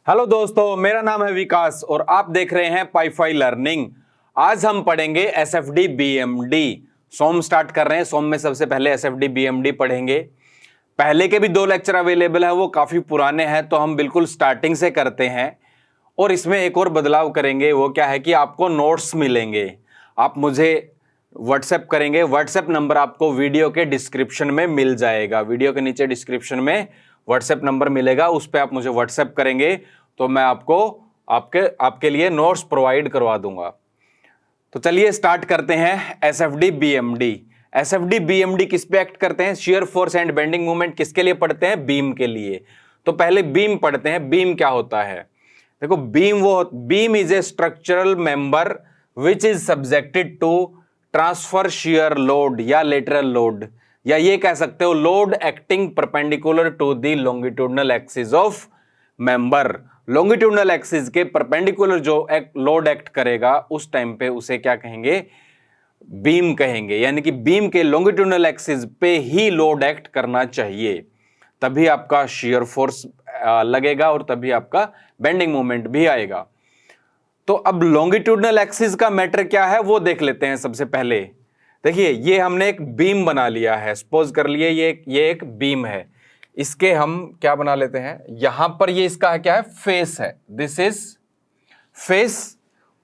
Hello दोस्तों, मेरा नाम है विकास और आप देख रहे हैं पाईफाई लर्निंग। आज हम पढ़ेंगे एसएफडी बीएमडी। सोम स्टार्ट कर रहे हैं। सोम में सबसे पहले एसएफडी बीएमडी पढ़ेंगे। पहले के भी 2 लेक्चर अवेलेबल है, वो काफी पुराने हैं, तो हम बिल्कुल स्टार्टिंग से करते हैं। और इसमें एक और बदलाव करेंगे, वो क्या है कि आपको नोट्स मिलेंगे। आप मुझे व्हाट्सएप करेंगे, व्हाट्सएप नंबर आपको वीडियो के डिस्क्रिप्शन में मिल जाएगा। वीडियो के नीचे डिस्क्रिप्शन में व्हाट्सएप नंबर मिलेगा, उस पर आप मुझे व्हाट्सएप करेंगे तो मैं आपको आपके लिए नोट्स प्रोवाइड करवा दूंगा। तो चलिए स्टार्ट करते हैं। SFD BMD. एसएफडी बीएमडी किस पे एक्ट करते हैं? Shear force and bending movement किसके लिए पढ़ते हैं? बीम के लिए। तो पहले बीम पढ़ते हैं। बीम क्या होता है? देखो, beam is a structural member which is subjected to transfer shear load या लेटरल लोड, या ये कह सकते हो load acting perpendicular to the longitudinal axis of member. Longitudinal axis के परपेंडिकुलर जो लोड एक्ट करेगा उस टाइम पे उसे क्या कहेंगे? बीम कहेंगे। यानी कि बीम के लॉन्गिट्यूडनल एक्सिस पे ही लोड एक्ट करना चाहिए, तभी आपका शियर फोर्स लगेगा और तभी आपका बेंडिंग मोमेंट भी आएगा। तो अब लॉन्गिट्यूडनल एक्सिस का मैटर क्या है वो देख लेते हैं। सबसे पहले देखिए, ये हमने एक बीम बना लिया है। सपोज कर लिए ये एक बीम है। इसके हम क्या बना लेते हैं, यहां पर ये इसका क्या है? फेस है। This is face.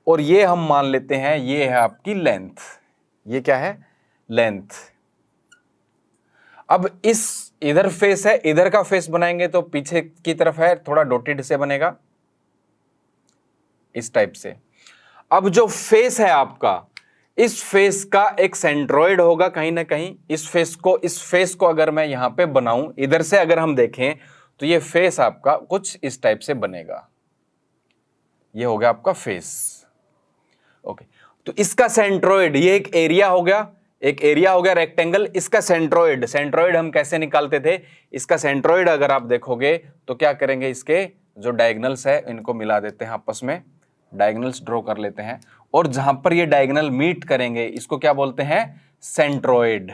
और ये हम मान लेते हैं ये है आपकी लेंथ। ये क्या है? लेंथ। अब इधर फेस है, इधर का फेस बनाएंगे तो पीछे की तरफ है, थोड़ा डॉटेड से बनेगा इस टाइप से। अब जो फेस है आपका, इस फेस का एक सेंट्रोइड होगा कहीं ना कहीं। इस फेस को अगर मैं यहां पे बनाऊं, इधर से अगर हम देखें तो ये फेस आपका कुछ इस टाइप से बनेगा। ये हो गया आपका फेस। ओके, तो इसका सेंट्रोइड, ये एक एरिया हो गया रेक्टेंगल। इसका सेंट्रोइड हम कैसे निकालते थे? इसका सेंट्रोइड अगर आप देखोगे तो क्या करेंगे, इसके जो डायगोनल्स है इनको मिला देते हैं आपस में, डायगोनल्स ड्रॉ कर लेते हैं, और जहां पर ये डायगोनल मीट करेंगे इसको क्या बोलते हैं? सेंट्रोइड।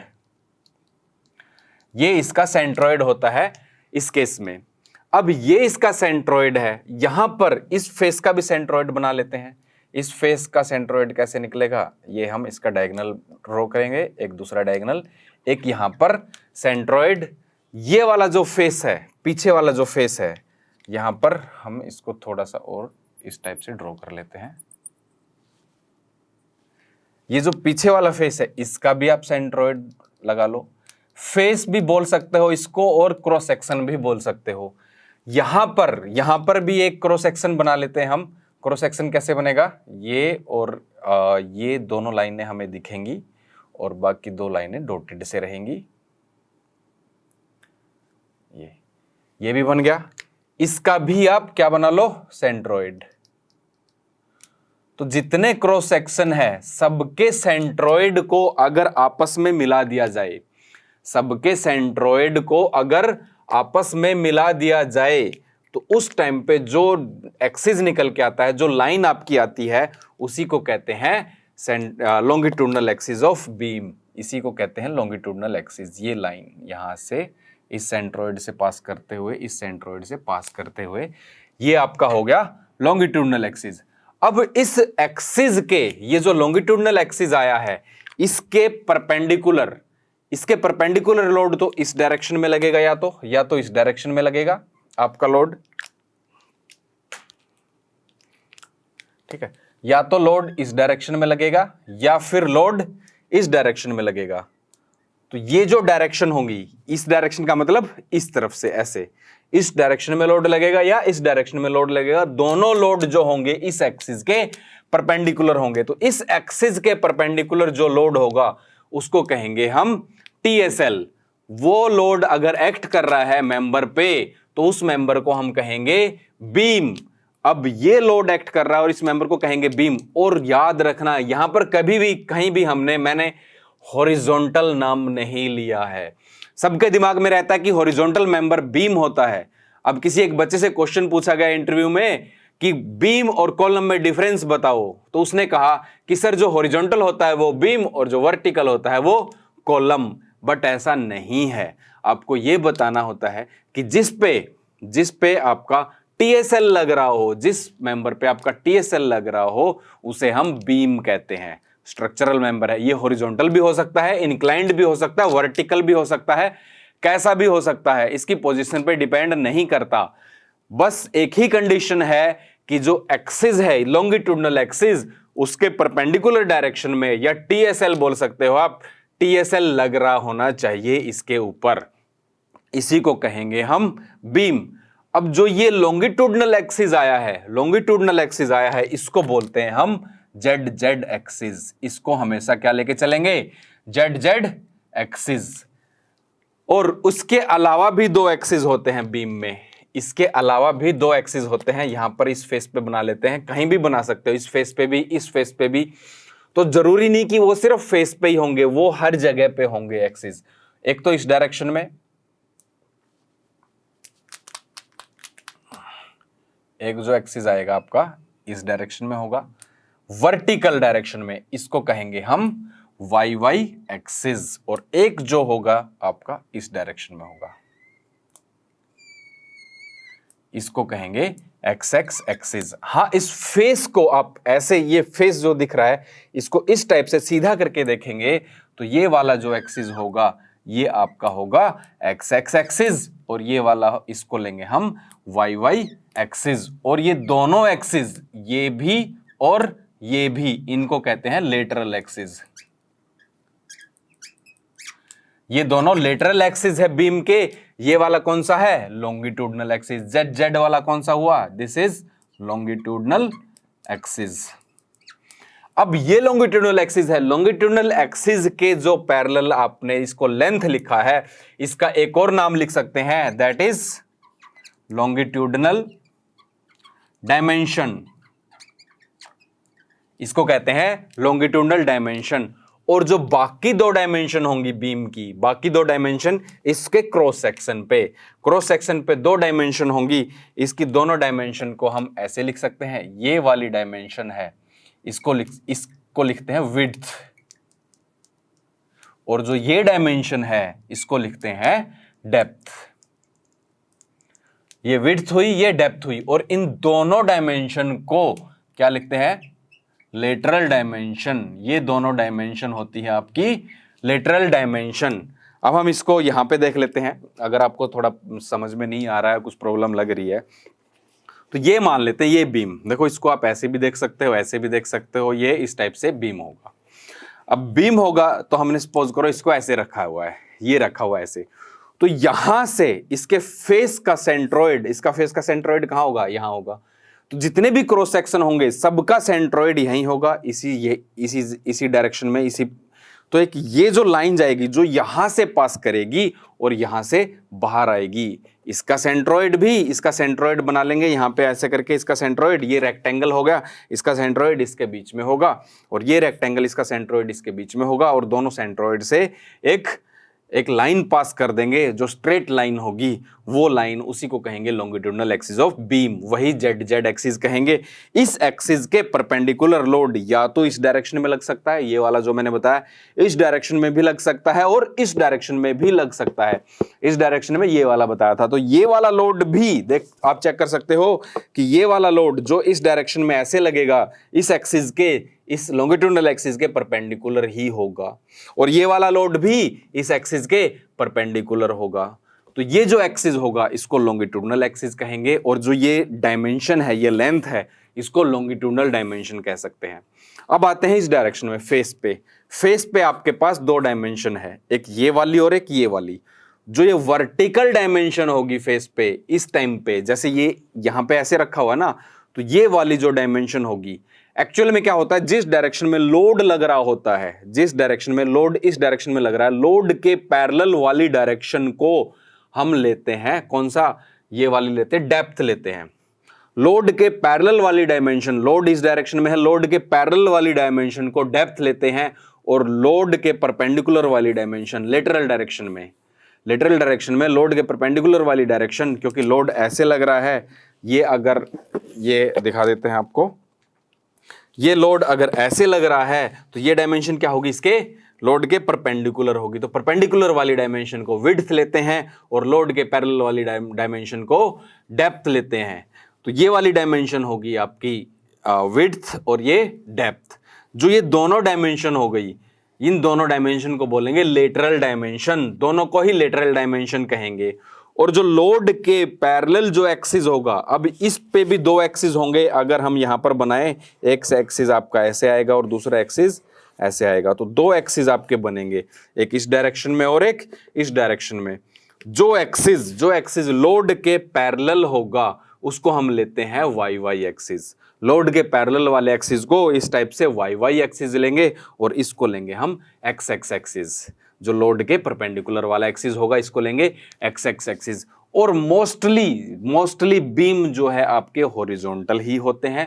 ये इसका सेंट्रोइड होता है इस केस में। अब ये इसका सेंट्रोइड है, यहां पर इस फेस का भी सेंट्रोइड बना लेते हैं। इस फेस का सेंट्रोइड कैसे निकलेगा? ये हम इसका डायगोनल ड्रॉ करेंगे, एक दूसरा डायगोनल, एक यहां पर सेंट्रोइड। ये वाला जो फेस है, पीछे वाला जो फेस है, यहां पर हम इसको थोड़ा सा और इस टाइप से ड्रॉ कर लेते हैं। ये जो पीछे वाला फेस है इसका भी आप सेंट्रोइड लगा लो। फेस भी बोल सकते हो इसको और क्रॉस सेक्शन भी बोल सकते हो। यहां पर भी एक क्रॉस सेक्शन बना लेते हैं हम। क्रॉस सेक्शन कैसे बनेगा? ये और ये दोनों लाइनें हमें दिखेंगी और बाकी 2 लाइनें डॉटेड से रहेंगी। ये भी बन गया। इसका भी आप क्या बना लो? सेंट्रोइड। तो जितने क्रॉस सेक्शन है सबके सेंट्रोइड को अगर आपस में मिला दिया जाए, तो उस टाइम पे जो एक्सिस निकल के आता है, जो लाइन आपकी आती है, उसी को कहते हैं लॉन्गिट्यूडनल एक्सिस ऑफ बीम। इसी को कहते हैं लॉन्गिट्यूडनल एक्सिस। ये लाइन यहां से इस सेंट्रोइड से पास करते हुए, इस सेंट्रोइड से पास करते हुए, ये आपका हो गया लॉन्गिट्यूडनल एक्सिस। अब इस एक्सिस के, ये जो लॉन्गिट्यूडनल एक्सिस आया है, इसके परपेंडिकुलर लोड तो इस डायरेक्शन में लगेगा, या तो इस डायरेक्शन में लगेगा आपका लोड, ठीक है? या तो लोड इस डायरेक्शन में लगेगा या फिर लोड इस डायरेक्शन में लगेगा। तो ये जो डायरेक्शन होंगी, इस डायरेक्शन का मतलब इस तरफ से ऐसे, इस डायरेक्शन में लोड लगेगा या इस डायरेक्शन में लोड लगेगा। दोनों लोड जो होंगे इस एक्सिस के परपेंडिकुलर होंगे। तो इस एक्सिस के परपेंडिकुलर जो लोड होगा उसको कहेंगे हम टीएसएल। वो लोड अगर एक्ट कर रहा है मेंबर पे तो उस मेंबर को हम कहेंगे बीम। अब ये लोड एक्ट कर रहा है और इस मेंबर को कहेंगे बीम। और याद रखना, यहां पर कभी भी कहीं भी मैंने हॉरिजॉन्टल नाम नहीं लिया है। सबके दिमाग में रहता है कि हॉरिजॉन्टल मेंबर बीम होता है। अब किसी एक बच्चे से क्वेश्चन पूछा गया इंटरव्यू में कि बीम और कॉलम में डिफरेंस बताओ, तो उसने कहा कि सर जो हॉरिजॉन्टल होता है वो बीम और जो वर्टिकल होता है वो कॉलम। बट ऐसा नहीं है। आपको यह बताना होता है कि जिस पे आपका टीएसएल लग रहा हो, जिस मेंबर पे आपका टीएसएल लग रहा हो उसे हम बीम कहते हैं। स्ट्रक्चरल मेंबर है, ये हॉरिजॉन्टल भी हो सकता है, इंक्लाइंड भी हो सकता है, वर्टिकल भी हो सकता है, कैसा भी हो सकता है, इसकी पोजीशन पे डिपेंड नहीं करता। बस एक ही कंडीशन है कि जो एक्सिस है, लॉन्गिट्यूडनल एक्सिस, उसके परपेंडिकुलर डायरेक्शन में, या टीएसएल बोल सकते हो आप, टीएसएल लग रहा होना चाहिए इसके ऊपर, इसी को कहेंगे हम बीम। अब जो ये लॉन्गिट्यूडनल एक्सिस आया है, लॉन्गिट्यूडनल एक्सिस आया है, इसको बोलते हैं हम जेड जेड एक्सिस। इसको हमेशा क्या लेके चलेंगे, जेड जेड एक्सिस। और उसके अलावा भी दो एक्सिस होते हैं बीम में, इसके अलावा भी दो एक्सिस होते हैं। यहां पर इस फेस पे बना लेते हैं, कहीं भी बना सकते हो, इस फेस पे भी, इस फेस पे भी, तो जरूरी नहीं कि वो सिर्फ फेस पे ही होंगे, वो हर जगह पे होंगे एक्सिस। एक तो इस डायरेक्शन में, एक जो एक्सिस आएगा आपका इस डायरेक्शन में होगा, वर्टिकल डायरेक्शन में, इसको कहेंगे हम वाई वाई एक्सिस, और एक जो होगा आपका इस डायरेक्शन में होगा, इसको कहेंगे एक्स एक्स एक्सिस। हाँ, इस फेस को आप ऐसे, ये फेस जो दिख रहा है, इसको इस टाइप से सीधा करके देखेंगे तो ये वाला जो एक्सिस होगा ये आपका होगा एक्स एक्स एक्सिस, और ये वाला इसको लेंगे हम वाई वाई एक्सिस। और ये दोनों एक्सिस, ये भी और ये भी, इनको कहते हैं लेटरल एक्सिस। ये दोनों लेटरल एक्सिस है बीम के। ये वाला कौन सा है, लॉन्गिट्यूडनल एक्सिस। जेड जेड वाला कौन सा हुआ, दिस इज लॉन्गिट्यूडनल एक्सिस। अब ये लॉन्गिट्यूडनल एक्सिस है, लॉन्गिट्यूडनल एक्सिस के जो पैरेलल आपने इसको लेंथ लिखा है, इसका एक और नाम लिख सकते हैं, दैट इज लॉन्गिट्यूडनल डायमेंशन। इसको कहते हैं लॉन्गिट्यूडनल डायमेंशन। और जो बाकी दो डायमेंशन होंगी बीम की, बाकी दो डायमेंशन इसके क्रॉस सेक्शन पे दो डायमेंशन होंगी, इसकी दोनों डायमेंशन को हम ऐसे लिख सकते हैं, ये वाली डायमेंशन है, इसको लिखते हैं विड्थ, और जो ये डायमेंशन है इसको लिखते हैं डेप्थ। ये विड्थ हुई, ये डेप्थ हुई, और इन दोनों डायमेंशन को क्या लिखते हैं, लेटरल डायमेंशन। ये दोनों डायमेंशन होती है आपकी लेटरल डायमेंशन। अब हम इसको यहां पे देख लेते हैं, अगर आपको थोड़ा समझ में नहीं आ रहा है, कुछ प्रॉब्लम लग रही है, तो ये मान लेते हैं ये बीम, देखो इसको आप ऐसे भी देख सकते हो, ऐसे भी देख सकते हो, ये इस टाइप से बीम होगा। अब बीम होगा तो हमने सपोज करो इसको ऐसे रखा हुआ है, ये रखा हुआ है ऐसे, तो यहां से इसके फेस का सेंट्रोइड, इसका फेस का सेंट्रोइड कहां होगा, यहां होगा। तो जितने भी क्रॉस सेक्शन होंगे सबका सेंट्रोइड यहीं होगा, इसी डायरेक्शन में, इसी। तो एक ये जो लाइन जाएगी जो यहां से पास करेगी और यहां से बाहर आएगी, इसका सेंट्रोइड भी, इसका सेंट्रोइड बना लेंगे यहां पे ऐसे करके, इसका सेंट्रोइड, ये रेक्टेंगल हो गया, इसका सेंट्रोइड इसके बीच में होगा, और ये रेक्टेंगल इसका सेंट्रोइड इसके बीच में होगा, और दोनों सेंट्रोइड से एक लाइन पास कर देंगे, जो स्ट्रेट लाइन होगी वो लाइन, उसी को कहेंगे लॉन्गिट्यूडनल एक्सिस ऑफ बीम, वही जेड जेड एक्सिस कहेंगे। इस एक्सिस के परपेंडिकुलर लोड या तो इस डायरेक्शन में लग सकता है, ये वाला जो मैंने बताया, इस डायरेक्शन में भी लग सकता है, और इस डायरेक्शन में भी लग सकता है। इस डायरेक्शन में ये वाला बताया था, तो ये वाला लोड भी देख आप चेक कर सकते हो कि ये वाला लोड जो इस डायरेक्शन में ऐसे लगेगा, इस एक्सिस के, इस लॉन्गिट्यूडनल एक्सिस के परपेंडिकुलर ही होगा, और ये वाला लोड भी इस एक्सिस के परपेंडिकुलर होगा। तो ये जो एक्सिस होगा इसको लॉन्गिट्यूडनल एक्सिस कहेंगे, और जो ये डायमेंशन है, ये लेंथ है, इसको लॉन्गिट्यूडनल डायमेंशन कह सकते हैं। अब आते हैं इस डायरेक्शन में, फेस पे आपके पास दो डायमेंशन है, एक ये वाली और एक ये वाली। जो ये वर्टिकल डायमेंशन होगी फेस पे इस टाइम पे, जैसे ये यहां पे ऐसे रखा हुआ ना, तो ये वाली जो डायमेंशन होगी, एक्चुअल में क्या होता है, जिस डायरेक्शन में लोड लग रहा होता है, जिस डायरेक्शन में लोड इस डायरेक्शन में लग रहा है, लोड के पैरेलल वाली डायरेक्शन को हम लेते हैं, कौन सा, ये वाली लेते हैं, डेप्थ लेते हैं। लोड के पैरेलल वाली डायमेंशन, लोड इस डायरेक्शन में है, लोड के पैरेलल वाली डायमेंशन को डेप्थ लेते हैं, और लोड के परपेंडिकुलर वाली डायमेंशन लेटरल डायरेक्शन में लोड के परपेंडिकुलर वाली डायरेक्शन, क्योंकि लोड ऐसे लग रहा है, ये अगर ये दिखा देते हैं आपको, ये लोड अगर ऐसे लग रहा है तो ये डायमेंशन क्या होगी, इसके लोड के परपेंडिकुलर होगी। तो परपेंडिकुलर वाली डायमेंशन को विड्थ लेते हैं और लोड के पैरेलल वाली डायमेंशन को डेप्थ लेते हैं। तो ये वाली डायमेंशन होगी आपकी विड्थ और ये डेप्थ। जो ये दोनों डायमेंशन हो गई, इन दोनों डायमेंशन को बोलेंगे लेटरल डायमेंशन, दोनों को ही लेटरल डायमेंशन कहेंगे। और जो लोड के पैरेलल जो एक्सिस होगा, अब इस पे भी दो एक्सिस होंगे, अगर हम यहां पर बनाए, एक एक्सिस आपका ऐसे आएगा और दूसरा एक्सिस ऐसे आएगा, तो दो एक्सिस आपके बनेंगे, एक इस डायरेक्शन में और एक इस डायरेक्शन में। जो एक्सिस लोड के पैरेलल होगा उसको हम लेते हैं वाई वाई एक्सिस। लोड के पैरेलल वाले एक्सिस को इस टाइप से वाई वाई एक्सिस लेंगे और इसको लेंगे हम एक्स एक्स एक्सिस। जो लोड के परपेंडिकुलर वाला एक्सिस होगा इसको लेंगे एक्स एक्स एक्सिस। और मोस्टली बीम जो है आपके हॉरिजॉन्टल ही होते हैं,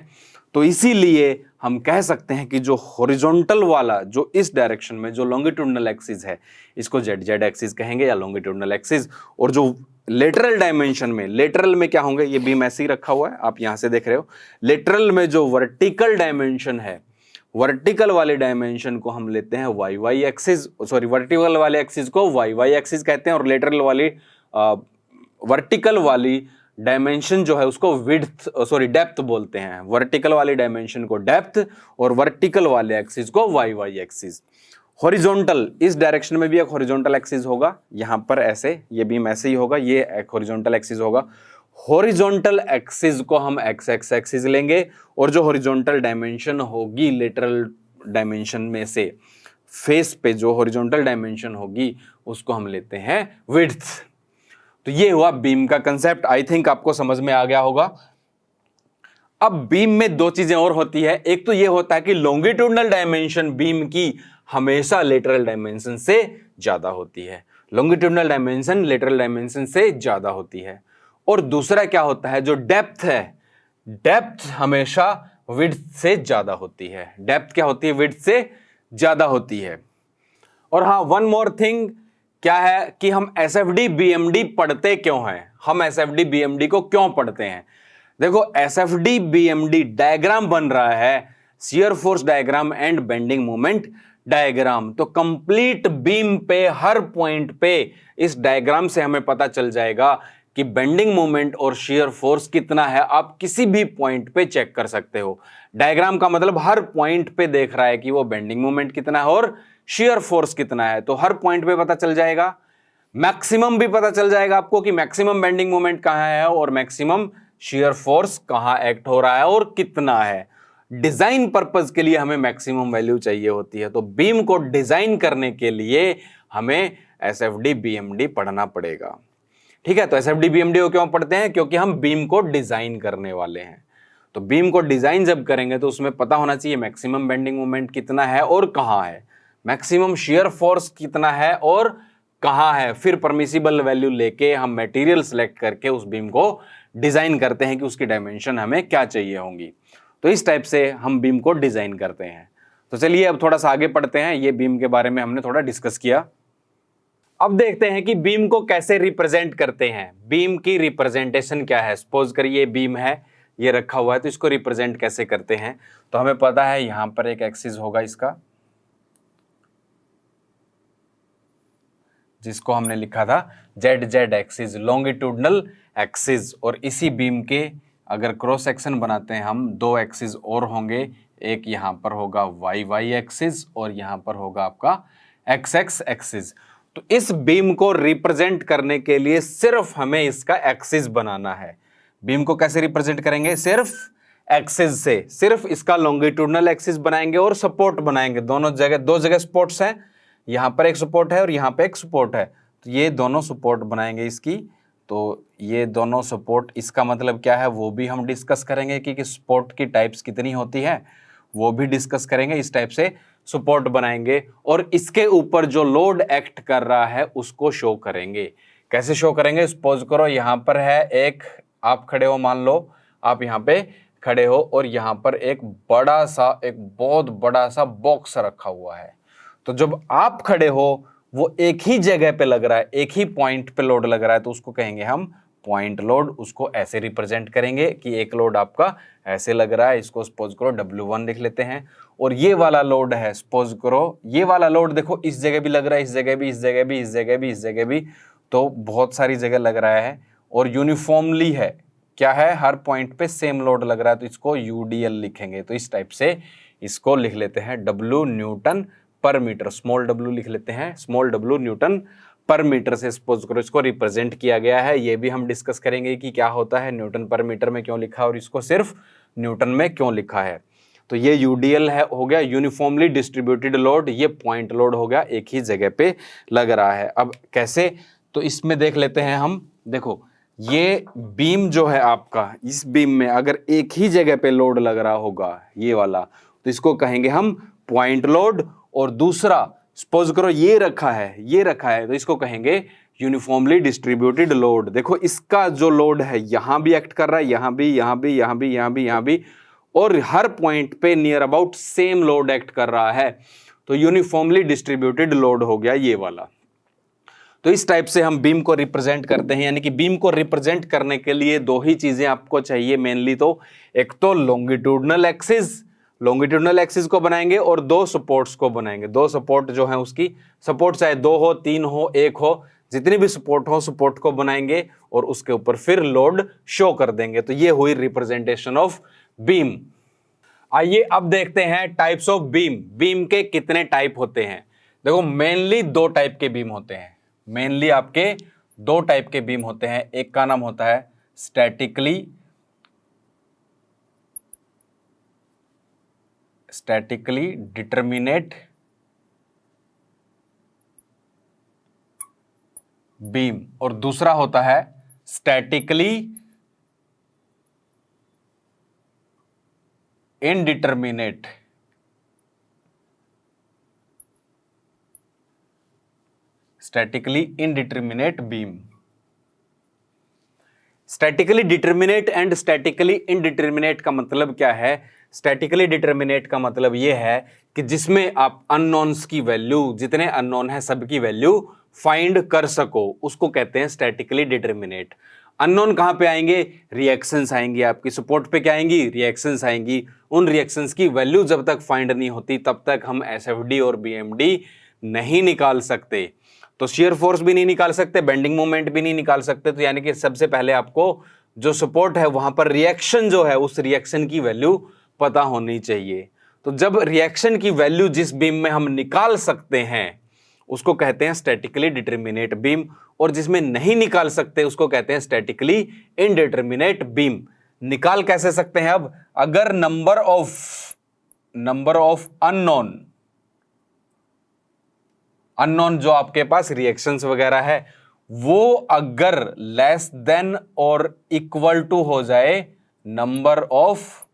तो इसीलिए हम कह सकते हैं कि जो हॉरिजॉन्टल वाला, जो इस डायरेक्शन में जो लॉन्गिट्यूडनल एक्सिस है, इसको जेड जेड एक्सिस कहेंगे या लॉन्गिट्यूडनल एक्सिस। और जो लेटरल डायमेंशन में, लेटरल में क्या होंगे, ये बीम ऐसे ही रखा हुआ है, आप यहां से देख रहे हो। लेटरल में जो वर्टिकल डायमेंशन है, वर्टिकल वाले डायमेंशन को हम लेते हैं Y Y axis, sorry vertical वाले एक्सिस को वाई वाई एक्सिस कहते हैं, और लेटरल वाली वर्टिकल वाली डायमेंशन जो है उसको डेप्थ बोलते हैं। वर्टिकल वाली डायमेंशन को डेप्थ और वर्टिकल वाले एक्सिस को वाई वाई एक्सिस। हॉरिजॉन्टल, इस डायरेक्शन में भी एक हॉरिजॉन्टल एक्सिस होगा, यहां पर ऐसे, ये बीम ऐसे ही होगा, ये एक हॉरिजॉन्टल एक्सिस होगा। हॉरिजॉन्टल एक्सिस को हम एक्स एक्स एक्सिस लेंगे, और जो हॉरिजॉन्टल डायमेंशन होगी लेटरल डायमेंशन में से, फेस पे जो हॉरिजॉन्टल डायमेंशन होगी उसको हम लेते हैं विड्थ। तो ये हुआ बीम का कंसेप्ट, आई थिंक आपको समझ में आ गया होगा। अब बीम में दो चीजें और होती है, एक तो ये होता है कि लॉन्गिट्यूडनल डायमेंशन बीम की हमेशा लेटरल डायमेंशन से ज्यादा होती है, लॉन्गिट्यूडनल डायमेंशन लेटरल डायमेंशन से ज्यादा होती है। और दूसरा क्या होता है, जो डेप्थ है, डेप्थ हमेशा विड्थ से ज्यादा होती है। डेप्थ क्या होती है, विड्थ से ज्यादा होती है। और हाँ, वन मोर थिंग क्या है कि हम एसएफडी बीएमडी पढ़ते क्यों हैं, हम एसएफडी बीएमडी को क्यों पढ़ते हैं। देखो, एसएफडी बीएमडी डायग्राम बन रहा है shear force diagram and bending moment diagram. तो कंप्लीट बीम पे हर पॉइंट पे इस डायग्राम से हमें पता चल जाएगा कि बेंडिंग मोमेंट और शियर फोर्स कितना है। आप किसी भी पॉइंट पे चेक कर सकते हो। डायग्राम का मतलब हर पॉइंट पे देख रहा है कि वो बेंडिंग मोमेंट कितना है और शियर फोर्स कितना है, तो हर पॉइंट पे पता चल जाएगा। मैक्सिमम भी पता चल जाएगा आपको कि मैक्सिमम बेंडिंग मोमेंट कहां है और मैक्सिमम शियर फोर्स कहां एक्ट हो रहा है और कितना है। डिजाइन पर्पस के लिए हमें मैक्सिमम वैल्यू चाहिए होती है, तो बीम को डिजाइन करने के लिए हमें एसएफडी बीएमडी पढ़ना पड़ेगा। ठीक है, तो एसएफडी बीएमडी को क्यों पढ़ते हैं, क्योंकि हम बीम को डिजाइन करने वाले हैं। तो बीम को डिजाइन जब करेंगे तो उसमें पता होना चाहिए मैक्सिमम बेंडिंग मोमेंट कितना है और कहां है, मैक्सिमम शियर फोर्स कितना है और कहां है। फिर परमिसिबल वैल्यू लेके हम मटेरियल सेलेक्ट करके उस बीम को डिजाइन करते हैं कि उसकी डायमेंशन हमें क्या चाहिए होंगी। तो इस टाइप से हम बीम को डिजाइन करते हैं। तो चलिए अब थोड़ा सा आगे पढ़ते हैं, ये बीम के बारे में हमने थोड़ा डिस्कस किया। अब देखते हैं कि बीम को कैसे रिप्रेजेंट करते हैं। बीम की रिप्रेजेंटेशन क्या है। सपोज करिए बीम है, ये रखा हुआ है, तो इसको रिप्रेजेंट कैसे करते हैं। तो हमें पता है यहां पर एक एक्सिस होगा इसका, जिसको हमने लिखा था Z Z axis, longitudinal axis. और इसी बीम के अगर क्रॉस सेक्शन बनाते हैं हम, दो एक्सिस और होंगे, एक यहां पर होगा वाई वाई एक्सिस और यहां पर होगा आपका एक्स एक्स एक्सिस। तो इस बीम को रिप्रेजेंट करने के लिए सिर्फ हमें इसका एक्सिस बनाना है। बीम को कैसे रिप्रेजेंट करेंगे, सिर्फ एक्सिस से, सिर्फ इसका लॉन्गिट्यूडनल एक्सिस बनाएंगे और सपोर्ट बनाएंगे। दोनों जगह, दो जगह सपोर्ट्स हैं, यहां पर एक सपोर्ट है और यहां पे एक सपोर्ट है, तो ये दोनों सपोर्ट बनाएंगे इसकी। तो ये दोनों सपोर्ट, इसका मतलब क्या है वो भी हम डिस्कस करेंगे कि सपोर्ट की टाइप्स कितनी होती है, वो भी डिस्कस करेंगे। इस टाइप से सपोर्ट बनाएंगे और इसके ऊपर जो लोड एक्ट कर रहा है उसको शो करेंगे। कैसे शो करेंगे, सपोज करो यहां पर है एक, आप खड़े हो, मान लो आप यहां पे खड़े हो और यहां पर एक बड़ा सा, एक बहुत बड़ा सा बॉक्स रखा हुआ है। तो जब आप खड़े हो वो एक ही जगह पे लग रहा है, एक ही पॉइंट पे लोड लग रहा है, तो उसको कहेंगे हम पॉइंट लोड। उसको ऐसे रिप्रेजेंट करेंगे कि एक लोड आपका ऐसे लग रहा है, इसको सपोज करो W1 लिख लेते हैं। और ये वाला लोड है, सपोज करो ये वाला लोड देखो इस जगह भी लग रहा है, इस जगह भी, इस जगह भी, इस जगह भी, इस जगह भी, तो बहुत सारी जगह लग रहा है और यूनिफॉर्मली है। क्या है, हर पॉइंट पे सेम लोड लग रहा है, तो इसको यूडीएल लिखेंगे। तो इस टाइप से इसको लिख लेते हैं डब्ल्यू न्यूटन पर मीटर, स्मॉल डब्ल्यू लिख लेते हैं, स्मॉल डब्ल्यू न्यूटन पर मीटर से सपोज करो इसको रिप्रेजेंट किया गया है। ये भी हम डिस्कस करेंगे कि क्या होता है, न्यूटन पर मीटर में क्यों लिखा और इसको सिर्फ न्यूटन में क्यों लिखा है। तो ये यूडीएल है, हो गया यूनिफॉर्मली डिस्ट्रीब्यूटेड लोड, ये पॉइंट लोड हो गया, एक ही जगह पे लग रहा है। अब कैसे, तो इसमें देख लेते हैं हम। देखो ये बीम जो है आपका, इस बीम में अगर एक ही जगह पे लोड लग रहा होगा ये वाला, तो इसको कहेंगे हम पॉइंट लोड। और दूसरा सपोज करो ये रखा है, तो इसको कहेंगे यूनिफॉर्मली डिस्ट्रीब्यूटेड लोड। देखो इसका जो लोड है यहां भी एक्ट कर रहा है, यहां भी, और हर पॉइंट पे near about same load act कर रहा है, तो यूनिफॉर्मली डिस्ट्रीब्यूटेड लोड हो गया ये वाला। तो इस टाइप से हम बीम को रिप्रेजेंट करते हैं, यानी कि बीम को रिप्रेजेंट करने के लिए दो ही चीजें आपको चाहिए मेनली। तो एक तो लॉन्गिट्यूडनल एक्सिस को बनाएंगे और दो सपोर्ट्स को बनाएंगे। दो सपोर्ट जो है उसकी सपोर्ट चाहे 2 हो, 3 हो, 1 हो, जितनी भी सपोर्ट हो सपोर्ट को बनाएंगे और उसके ऊपर फिर लोड शो कर देंगे। तो ये हुई रिप्रेजेंटेशन ऑफ बीम। आइए अब देखते हैं टाइप्स ऑफ बीम। बीम के कितने टाइप होते हैं। देखो मेनली 2 टाइप के बीम होते हैं, मेनली आपके 2 टाइप के बीम होते हैं। एक का नाम होता है स्टैटिकली डिटरमिनेट बीम और दूसरा होता है statically indeterminate beam. Statically determinate and statically indeterminate का मतलब क्या है। स्टैटिकली डिटरमिनेट का मतलब यह है कि जिसमें आप अननोन्स की वैल्यू, जितने अननोन है सबकी वैल्यू फाइंड कर सको, उसको कहते हैं स्टैटिकली डिटरमिनेट। अननोन कहां पे आएंगे, रिएक्शंस आएंगी आपकी, सपोर्ट पे क्या आएंगी, रिएक्शंस आएंगी। उन रिएक्शंस की वैल्यू जब तक फाइंड नहीं होती तब तक हम एसएफडी और बीएमडी नहीं निकाल सकते। तो शियर फोर्स भी नहीं निकाल सकते, बेंडिंग मोमेंट भी नहीं निकाल सकते। तो यानी कि सबसे पहले आपको जो सपोर्ट है वहां पर रिएक्शन जो है उस रिएक्शन की वैल्यू पता होनी चाहिए। तो जब रिएक्शन की वैल्यू जिस बीम में हम निकाल सकते हैं उसको कहते हैं स्टैटिकली डिटरमिनेट बीम, और जिसमें नहीं निकाल सकते उसको कहते हैं स्टैटिकली इनडिटरमिनेट बीम। निकाल कैसे सकते हैं, अब अगर नंबर ऑफ अननोन जो आपके पास रिएक्शंस वगैरह है वो अगर लेस देन और इक्वल टू हो जाए number of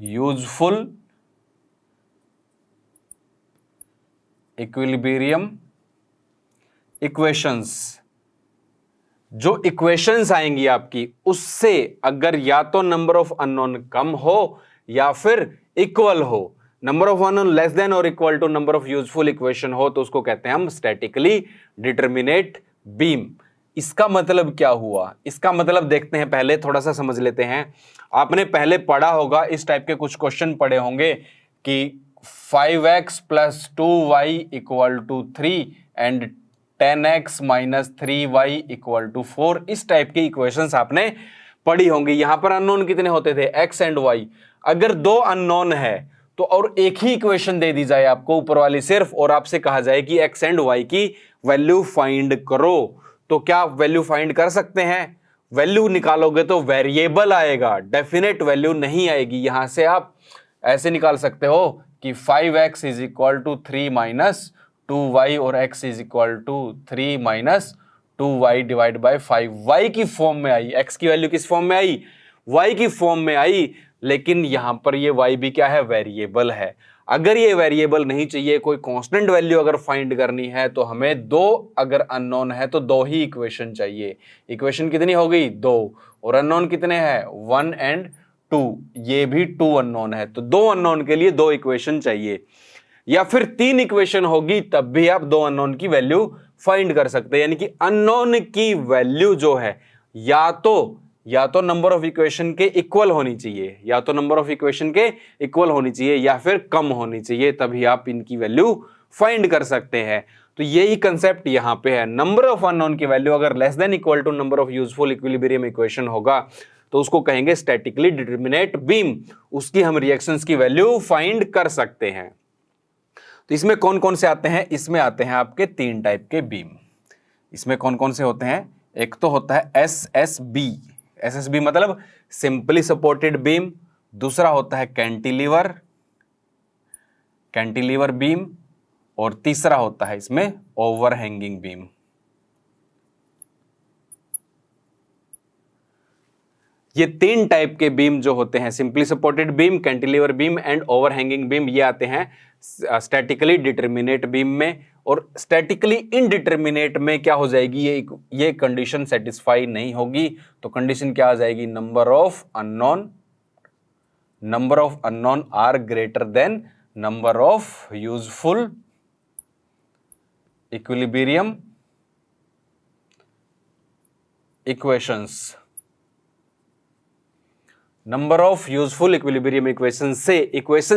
useful equilibrium equations, जो इक्वेशंस आएंगी आपकी उससे अगर या तो नंबर ऑफ अननोन कम हो या फिर इक्वल हो, number of unknown less than और equal to number of useful equation हो, तो उसको कहते हैं हम स्टैटिकली डिटरमिनेट बीम। इसका मतलब क्या हुआ, इसका मतलब देखते हैं, पहले थोड़ा सा समझ लेते हैं। आपने पहले पढ़ा होगा, इस टाइप के कुछ क्वेश्चन पढ़े होंगे कि 5x + 2y = 3 and 10x - 3y = 4। इस टाइप की इक्वेशंस आपने पढ़ी होंगी। यहां पर अननोन कितने होते थे, x एंड y। अगर 2 अननोन है तो और एक ही इक्वेशन दे दी जाए आपको ऊपर वाली सिर्फ, और आपसे कहा जाए कि x एंड y की वैल्यू फाइंड करो, तो क्या वैल्यू फाइंड कर सकते हैं। वैल्यू निकालोगे तो वेरिएबल आएगा, डेफिनेट वैल्यू नहीं आएगी। यहां से आप ऐसे निकाल सकते हो कि 5x = 3 - 2y और x = 3 - 2y / 5। y की फॉर्म में आई, x की वैल्यू किस फॉर्म में आई, y की फॉर्म में आई, लेकिन यहां पर ये y भी क्या है, वेरिएबल है। अगर ये वेरिएबल नहीं चाहिए, कोई कांस्टेंट वैल्यू अगर फाइंड करनी है तो हमें 2, अगर अननोन है तो 2 ही इक्वेशन चाहिए। इक्वेशन कितनी हो गई, 2, और अननोन कितने हैं, 1 और 2। ये भी 2 अननोन है, तो 2 अननोन के लिए 2 इक्वेशन चाहिए, या फिर 3 इक्वेशन होगी तब भी आप 2 अननोन की वैल्यू फाइंड कर सकते हैं। यानी कि अननोन की वैल्यू जो है या तो नंबर ऑफ इक्वेशन के इक्वल होनी चाहिए, या फिर कम होनी चाहिए, तभी आप इनकी वैल्यू फाइंड कर सकते हैं। तो यही कंसेप्ट यहां पे है। नंबर ऑफ अननोन की वैल्यू अगर less than equal to number of useful equilibrium equation होगा तो उसको कहेंगे स्टैटिकली डिटरमिनेट बीम, उसकी हम रिएक्शंस की वैल्यू फाइंड कर सकते हैं। तो इसमें कौन कौन से आते हैं? इसमें आते हैं आपके 3 टाइप के बीम। इसमें कौन कौन से होते हैं? एक तो होता है एसएसबी, एसएसबी मतलब सिंपली सपोर्टेड बीम। दूसरा होता है कैंटिलीवर, कैंटिलीवर बीम। और तीसरा होता है इसमें ओवरहैंगिंग बीम। ये 3 टाइप के बीम जो होते हैं, simply supported beam, cantilever beam and overhanging beam, ये आते हैं स्टैटिकली डिटरमिनेट बीम में। और स्टैटिकली इनडिटरमिनेट में क्या हो जाएगी? ये कंडीशन सेटिस्फाई नहीं होगी, तो कंडीशन क्या आ जाएगी? Number of unknown are greater than number of useful equilibrium equations. Number of useful equilibrium equation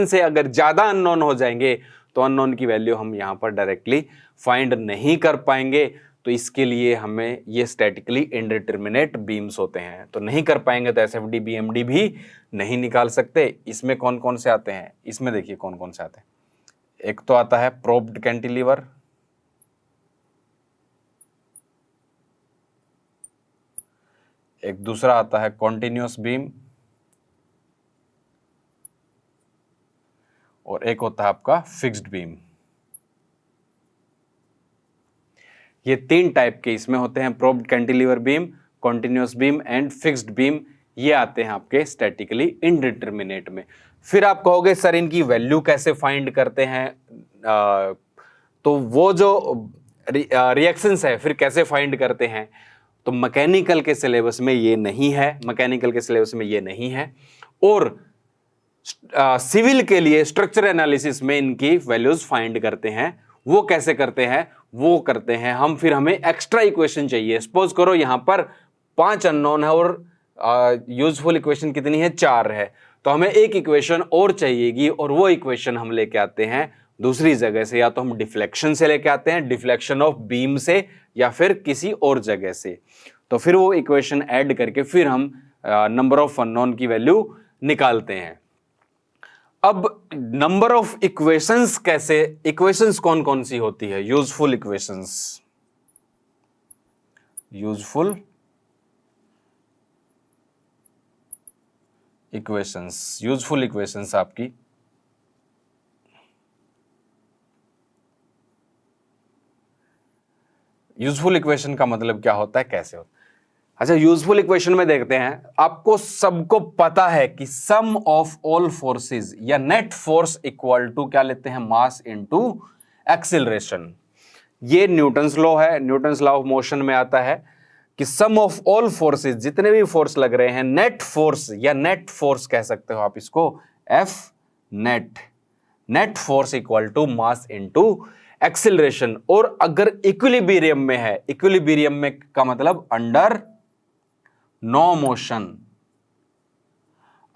से अगर ज्यादा अननोन हो जाएंगे तो अननोन की वैल्यू हम यहां पर डायरेक्टली फाइंड नहीं कर पाएंगे। तो इसके लिए हमें ये स्टैटिकली इनडिटरमिनेट बीम्स होते हैं, तो नहीं कर पाएंगे तो एसएफडी बीएमडी भी नहीं निकाल सकते। इसमें कौन कौन से आते हैं? इसमें देखिए कौन कौन से आते हैं। एक तो आता है प्रोब्ड कैंटिलीवर, एक दूसरा आता है कॉन्टिन्यूअस बीम, और एक होता है आपका फिक्स्ड बीम। ये 3 टाइप के इसमें होते हैं, probed cantilever beam, continuous beam and fixed beam. ये आते हैं आपके स्टैटिकली इनडिटरमिनेट में। फिर आप कहोगे सर इनकी वैल्यू कैसे फाइंड करते हैं? तो वो जो रिएक्शंस है फिर कैसे फाइंड करते हैं? तो मैकेनिकल के सिलेबस में ये नहीं है, मैकेनिकल के सिलेबस में ये नहीं है। और सिविल के लिए स्ट्रक्चर एनालिसिस में इनकी वैल्यूज फाइंड करते हैं। वो कैसे करते हैं? वो करते हैं हम, फिर हमें एक्स्ट्रा इक्वेशन चाहिए। सपोज करो यहां पर 5 अननोन है और यूजफुल इक्वेशन कितनी है? 4 है, तो हमें एक इक्वेशन और चाहिएगी, और वो इक्वेशन हम लेके आते हैं दूसरी जगह से। या तो हम डिफ्लेक्शन से लेके आते हैं, डिफ्लेक्शन ऑफ बीम से, या फिर किसी और जगह से। तो फिर वो इक्वेशन ऐड करके फिर हम नंबर ऑफ अननोन की वैल्यू निकालते हैं। अब नंबर ऑफ इक्वेशंस कैसे, इक्वेशंस कौन कौन सी होती है? यूजफुल इक्वेशंस, यूजफुल इक्वेशंस आपकी यूजफुल इक्वेशन का मतलब क्या होता है, कैसे होता है? अच्छा, यूजफुल इक्वेशन में देखते हैं। आपको सबको पता है कि सम ऑफ ऑल फोर्सेस या नेट फोर्स इक्वल टू क्या लेते हैं? मास इनटू एक्सीलरेशन। ये न्यूटन्स लॉ है, न्यूटन्स लॉ ऑफ मोशन में आता है कि सम ऑफ ऑल फोर्सेस, जितने भी फोर्स लग रहे हैं, नेट फोर्स या नेट फोर्स कह सकते हो आप इसको, F net, net force equal to mass into acceleration. और अगर इक्विलिब्रियम में है, इक्विलिब्रियम में का मतलब अंडर नो मोशन,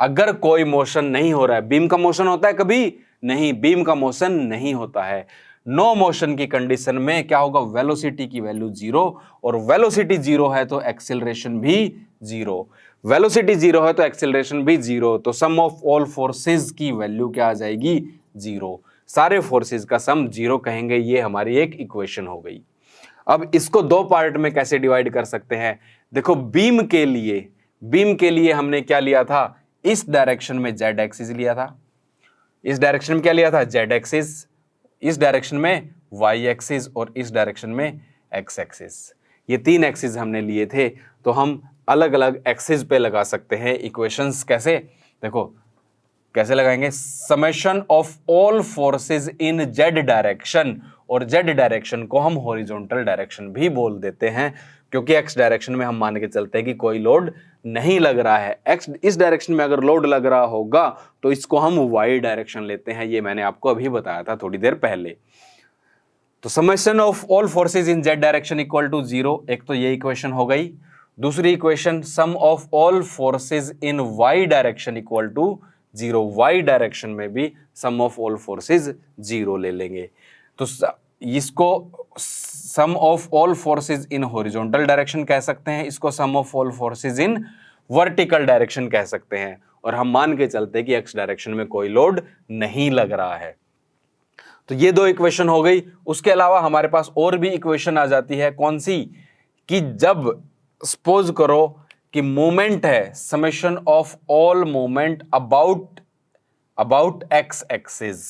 अगर कोई मोशन नहीं हो रहा है। बीम का मोशन होता है कभी? नहीं, बीम का मोशन नहीं होता है। नो मोशन की कंडीशन में क्या होगा? वेलोसिटी की वैल्यू 0, और वेलोसिटी 0 है तो एक्सेलरेशन भी 0, वेलोसिटी 0 है तो एक्सेलरेशन भी 0। तो सम ऑफ ऑल फोर्सेस की वैल्यू क्या आ जाएगी? 0। सारे फोर्सेस का सम 0 कहेंगे। ये हमारी एक इक्वेशन हो गई। अब इसको 2 पार्ट में कैसे डिवाइड कर सकते हैं? देखो, बीम के लिए हमने क्या लिया था? इस डायरेक्शन में जेड एक्सिस लिया था, इस डायरेक्शन में क्या लिया था? जेड एक्सिस, इस डायरेक्शन में वाई एक्सिस, और इस डायरेक्शन में एक्स एक्सिस। ये 3 एक्सिस हमने लिए थे, तो हम अलग अलग एक्सिस पे लगा सकते हैं इक्वेशंस। कैसे? देखो कैसे लगाएंगे? Summation of all forces in Z direction, और जेड डायरेक्शन को हम हॉरिजॉन्टल डायरेक्शन भी बोल देते हैं, क्योंकि एक्स डायरेक्शन में हम मान के चलते हैं कि कोई लोड नहीं लग रहा है। एक्स इस डायरेक्शन में अगर लोड लग रहा होगा तो इसको हम वाई डायरेक्शन लेते हैं। ये मैंने आपको अभी बताया था थोड़ी देर पहले। तो summation of all forces in Z direction equal to 0, एक तो ये इक्वेशन हो गई। दूसरी equation, sum of all forces in Y direction equal to 0, Y direction में भी सम ऑफ ऑल फोर्सेस 0 ले लेंगे। तो इसको sum of all forces in horizontal direction कह सकते हैं, इसको sum of all forces in vertical direction कह सकते हैं, और हम मान के चलते हैं कि एक्स डायरेक्शन में कोई लोड नहीं लग रहा है। तो ये दो इक्वेशन हो गई। उसके अलावा हमारे पास और भी इक्वेशन आ जाती है, कौन सी, कि जब सपोज करो कि मोमेंट है summation of all moment about x axis.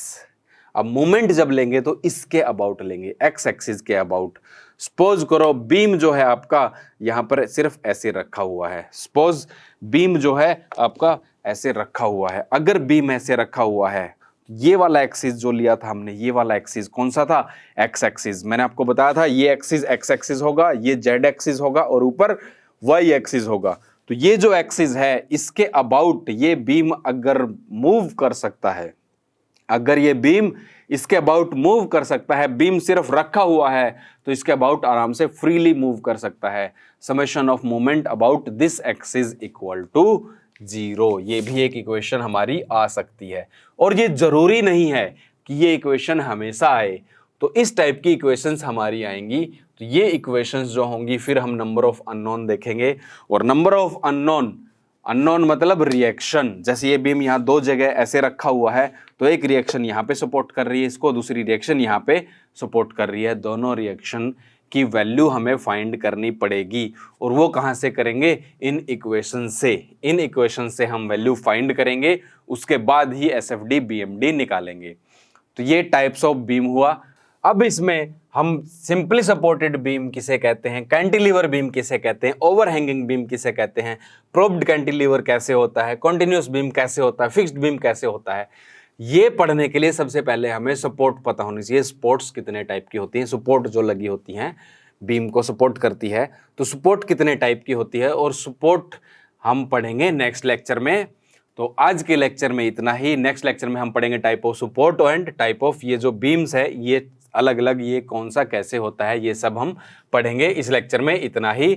अब मोमेंट जब लेंगे तो इसके अबाउट लेंगे, एक्स एक्सिस के अबाउट। सपोज करो बीम जो है आपका यहां पर सिर्फ ऐसे रखा हुआ है, सपोज बीम जो है आपका ऐसे रखा हुआ है। अगर बीम ऐसे रखा हुआ है, ये वाला एक्सिस जो लिया था हमने, ये वाला एक्सिस कौन सा था, एक्स एक्सिस। मैंने आपको बताया था ये एक्सिस एक्स एक्सिस होगा, ये जेड एक्सिस होगा और ऊपर वाई एक्सिस होगा। तो ये जो एक्सिस है इसके अबाउट ये बीम अगर मूव कर सकता है, अगर ये बीम इसके अबाउट मूव कर सकता है, बीम सिर्फ रखा हुआ है तो इसके अबाउट आराम से फ्रीली मूव कर सकता है। Summation of moment about this axis equal to 0। ये भी एक इक्वेशन हमारी आ सकती है, और ये जरूरी नहीं है कि ये इक्वेशन हमेशा आए। तो इस टाइप की इक्वेशंस हमारी आएंगी। तो ये इक्वेशंस जो होंगी फिर हम नंबर ऑफ अननोन देखेंगे, और नंबर ऑफ अननोन मतलब रिएक्शन। जैसे ये बीम यहाँ दो जगह ऐसे रखा हुआ है तो एक रिएक्शन यहाँ पे सपोर्ट कर रही है इसको, दूसरी रिएक्शन यहाँ पे सपोर्ट कर रही है। दोनों रिएक्शन की वैल्यू हमें फाइंड करनी पड़ेगी, और वो कहाँ से करेंगे, इन इक्वेशन से। इन इक्वेशन से हम वैल्यू फाइंड करेंगे, उसके बाद ही एसएफडी बीएमडी निकालेंगे। तो ये टाइप्स ऑफ बीम हुआ। अब इसमें हम सिंपली सपोर्टेड बीम किसे कहते हैं, कैंटिलीवर बीम किसे कहते हैं, ओवरहैंगिंग बीम किसे कहते हैं, प्रोप्ड कैंटिलीवर कैसे होता है, कॉन्टिन्यूस बीम कैसे होता है, फिक्स्ड बीम कैसे होता है, ये पढ़ने के लिए सबसे पहले हमें सपोर्ट पता होनी चाहिए। सपोर्ट्स कितने टाइप की होती हैं, सपोर्ट जो लगी होती हैं बीम को सपोर्ट करती है, तो सपोर्ट कितने टाइप की होती है, और सपोर्ट हम पढ़ेंगे नेक्स्ट लेक्चर में। तो आज के लेक्चर में इतना ही। नेक्स्ट लेक्चर में हम पढ़ेंगे type of support and type of ये जो बीम्स है ये अलग अलग, ये कौन सा कैसे होता है, ये सब हम पढ़ेंगे। इस लेक्चर में इतना ही।